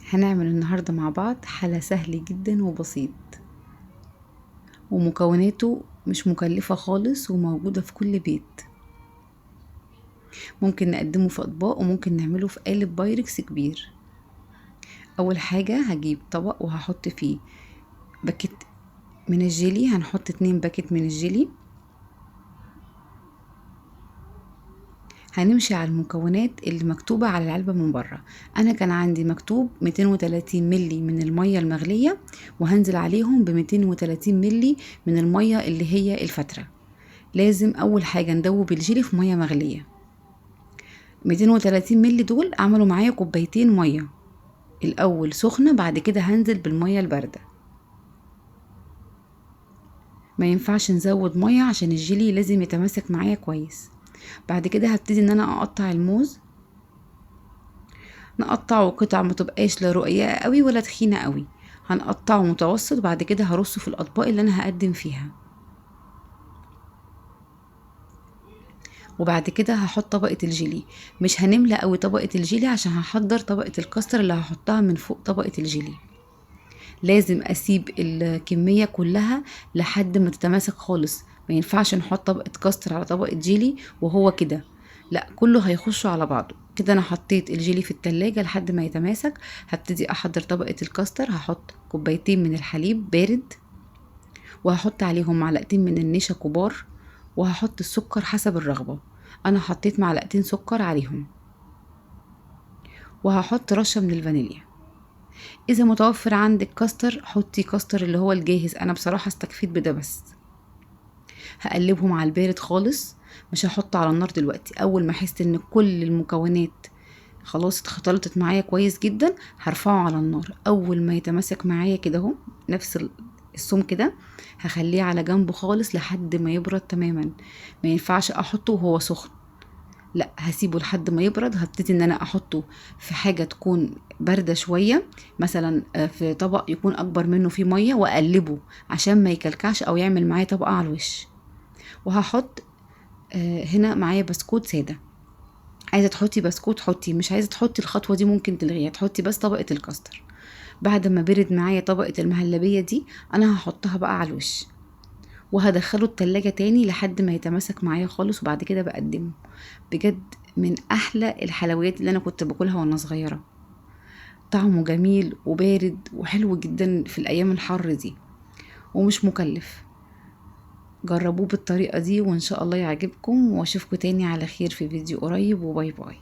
هنعمل النهاردة مع بعض حلا سهل جدا وبسيط، ومكوناته مش مكلفة خالص وموجودة في كل بيت. ممكن نقدمه في أطباق وممكن نعمله في قالب بايركس كبير. أول حاجة هجيب طبق وهحط فيه باكيت من الجيلي، هنحط 2 باكيت من الجيلي. هنمشي على المكونات اللي مكتوبة على العلبة من بره. انا كان عندي مكتوب 230 ملي من المية المغلية، وهنزل عليهم ب 230 ملي من المية اللي هي الفترة. لازم اول حاجة ندوب الجيلي في مية مغلية. 230 ملي دول عملوا معايا كوبايتين مية، الاول سخنة بعد كده هنزل بالمية الباردة. ما ينفعش نزود مية عشان الجيلي لازم يتماسك معايا كويس. بعد كده هبتدي ان انا اقطع الموز، نقطعه قطع ما تبقاش لا رقيقه قوي ولا تخينه قوي، هنقطعه متوسط. بعد كده هرصه في الاطباق اللي انا هقدم فيها، وبعد كده هحط طبقه الجيلي. مش هنملى قوي طبقه الجيلي عشان هحضر طبقه الكاستر اللي هحطها من فوق طبقه الجيلي. لازم اسيب الكميه كلها لحد ما تتماسك خالص. ما ينفعش نحط طبقه كاستر على طبقه جيلي وهو كده، لا كله هيخش على بعضه كده. انا حطيت الجيلي في التلاجة لحد ما يتماسك. هبتدي احضر طبقة الكاستر. هحط كوبايتين من الحليب بارد، وهحط عليهم معلقتين من النشا كبار، وهحط السكر حسب الرغبة. انا حطيت معلقتين سكر عليهم، وهحط رشة من الفانيليا. اذا متوفر عندك كاستر حطي كاستر اللي هو الجاهز، انا بصراحة استكفيت بده بس. هقلبهم على البارد خالص، مش هحط على النار دلوقتي. اول ما احس ان كل المكونات خلاص اتخلطت معايا كويس جدا هرفعه على النار. اول ما يتماسك معايا كده اهو نفس السم كده، هخليه على جنبه خالص لحد ما يبرد تماما. ما ينفعش احطه وهو سخن، لا هسيبه لحد ما يبرد. هبتدي ان انا احطه في حاجة تكون باردة شوية، مثلا في طبق يكون اكبر منه فيه مية، واقلبه عشان ما يكلكعش او يعمل معايا طبقة على الوش. وهحط هنا معايا بسكوت سادة. عايزة تحطي بسكوت حطي، مش عايزة تحطي الخطوة دي ممكن تلغيها، تحطي بس طبقة الكاستر. بعد ما برد معايا طبقة المهلبية دي انا هحطها بقى على الوش، وهدخله التلاجة تاني لحد ما يتماسك معايا خالص، وبعد كده بقدمه. بجد من احلى الحلويات اللي انا كنت باكلها وانا صغيرة. طعمه جميل وبارد وحلو جدا في الايام الحر دي، ومش مكلف. جربوه بالطريقة دي وان شاء الله يعجبكم، واشوفكم تاني على خير في فيديو قريب، وباي باي.